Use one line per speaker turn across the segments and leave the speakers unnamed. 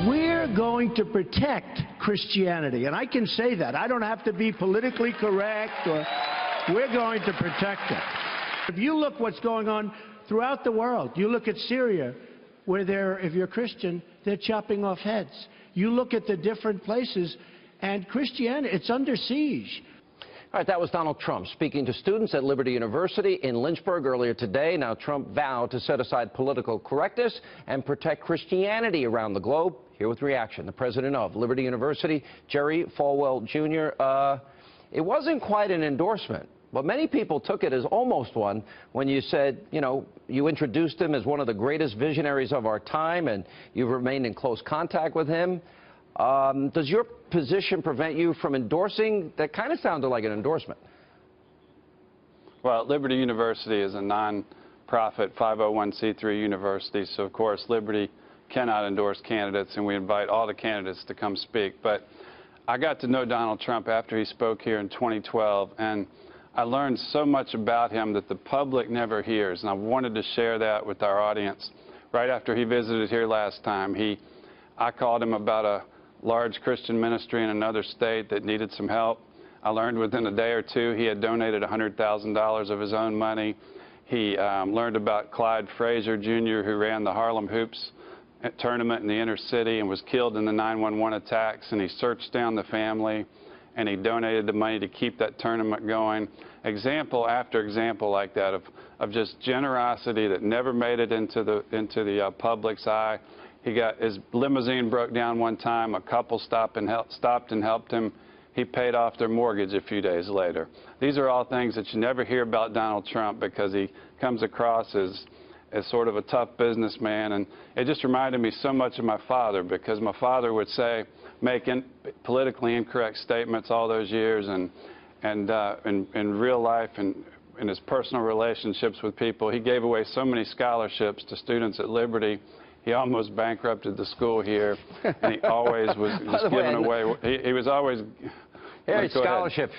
We're going to protect Christianity, and I can say that. I don't have to be politically correct, or we're going to protect it. If you look what's going on throughout the world, you look at Syria, where if you're Christian, they're chopping off heads. You look at the different places, and Christianity, it's under siege.
All right, that was Donald Trump speaking to students at Liberty University in Lynchburg earlier today. Now, Trump vowed to set aside political correctness and protect Christianity around the globe. Here with reaction, the president of Liberty University, Jerry Falwell, Jr. It wasn't quite an endorsement, but many people took it as almost one when you said, you know, you introduced him as one of the greatest visionaries of our time, and you've remained in close contact with him. Does your position prevent you from endorsing? That kind of sounded like an endorsement.
Well, Liberty University is a non-profit 501c3 university, so of course Liberty cannot endorse candidates, and we invite all the candidates to come speak. But I got to know Donald Trump after he spoke here in 2012, and I learned so much about him that the public never hears, and I wanted to share that with our audience. Right after he visited here last time, I called him about a large Christian ministry in another state that needed some help. I learned within a day or two he had donated $100,000 of his own money. He learned about Clyde Frazier, Jr., who ran the Harlem Hoops tournament in the inner city and was killed in the 9/11 attacks, and he searched down the family, and he donated the money to keep that tournament going. Example after example like that of just generosity that never made it into the public's eye. His limousine broke down one time. A couple stopped and helped him. He paid off their mortgage a few days later. These are all things that you never hear about Donald Trump because he comes across as sort of a tough businessman. And it just reminded me so much of my father, because my father would make politically incorrect statements all those years, and in real life and in his personal relationships with people. He gave away so many scholarships to students at Liberty. He almost bankrupted the school here, and he always was just giving away. He was always...
Scholarship,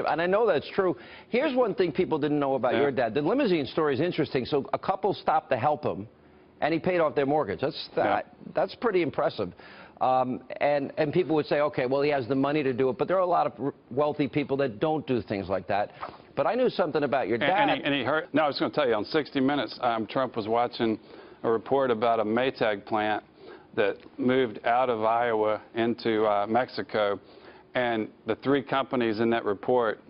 and I know that's true. Here's one thing people didn't know about your dad. The limousine story is interesting. So a couple stopped to help him, and he paid off their mortgage. That's pretty impressive. And people would say, okay, well, he has the money to do it, but there are a lot of wealthy people that don't do things like that. But I knew something about your dad.
And he heard. No, I was going to tell you, on 60 Minutes, Trump was watching a report about a Maytag plant that moved out of Iowa into Mexico. And the three companies in that report,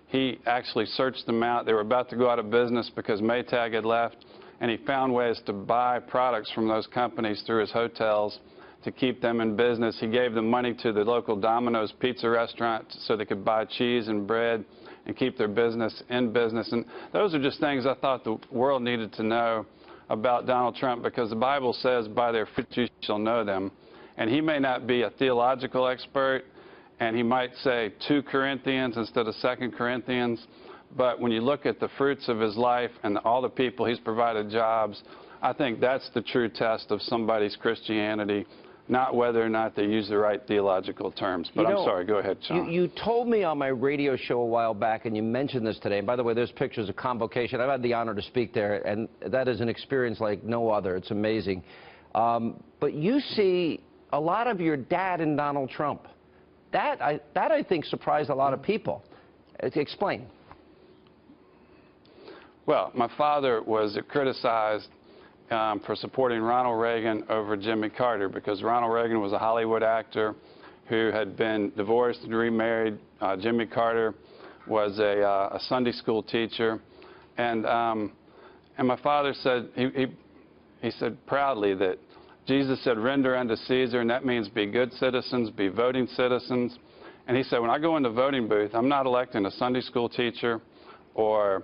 he actually searched them out. They were about to go out of business because Maytag had left, and he found ways to buy products from those companies through his hotels to keep them in business. He gave them money to the local Domino's pizza restaurant so they could buy cheese and bread and keep their business in business. And those are just things I thought the world needed to know about Donald Trump, because the Bible says, by their fruits you shall know them. And he may not be a theological expert, and he might say 2 Corinthians instead of 2 Corinthians, but when you look at the fruits of his life and all the people he's provided jobs, I think that's the true test of somebody's Christianity, not whether or not they use the right theological terms. But I'm sorry, go ahead, Sean.
You told me on my radio show a while back, and you mentioned this today, and by the way, there's pictures of Convocation. I've had the honor to speak there, and that is an experience like no other. It's amazing. But you see a lot of your dad in Donald Trump. That I think surprised a lot of people. Explain.
Well, my father was criticized for supporting Ronald Reagan over Jimmy Carter, because Ronald Reagan was a Hollywood actor who had been divorced and remarried. Jimmy Carter was a Sunday school teacher, and my father said, he said proudly that Jesus said, render unto Caesar, and that means be good citizens, be voting citizens. And he said, when I go in the voting booth, I'm not electing a Sunday school teacher or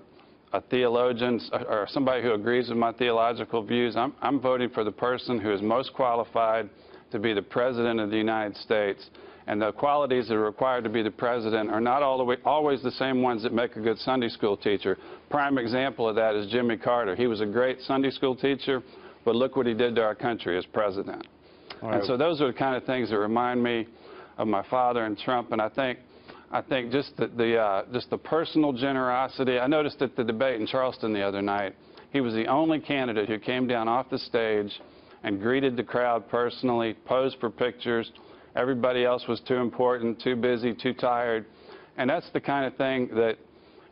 a theologian or somebody who agrees with my theological views. I'm voting for the person who is most qualified to be the president of the United States. And the qualities that are required to be the president are not always the same ones that make a good Sunday school teacher. Prime example of that is Jimmy Carter. He was a great Sunday school teacher, but look what he did to our country as president. And so those are the kind of things that remind me of my father and Trump. And I think just the personal generosity. I noticed at the debate in Charleston the other night, he was the only candidate who came down off the stage and greeted the crowd personally, posed for pictures. Everybody else was too important, too busy, too tired. And that's the kind of thing that,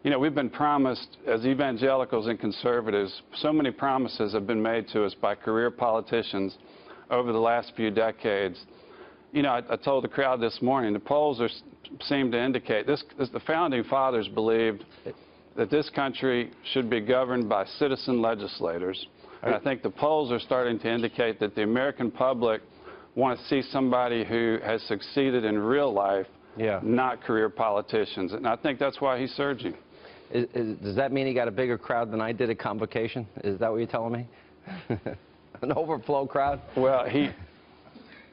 you know, we've been promised as evangelicals and conservatives. So many promises have been made to us by career politicians over the last few decades. You know, I told the crowd this morning, the polls seem to indicate the founding fathers believed that this country should be governed by citizen legislators. And I think the polls are starting to indicate that the American public want to see somebody who has succeeded in real life, not career politicians. And I think that's why he's surging.
Does that mean he got a bigger crowd than I did at Convocation? Is that what you're telling me? An overflow crowd?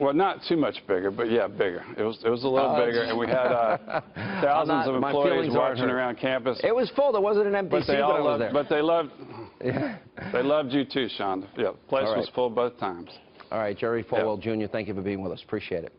Well, not too much bigger, but yeah, bigger. It was a little bigger, and we had thousands of employees marching around campus.
It was full. There wasn't an empty seat, but I was there.
But they loved you too, Sean. Yeah, the place was full both times.
All right, Jerry Falwell Jr., thank you for being with us. Appreciate it.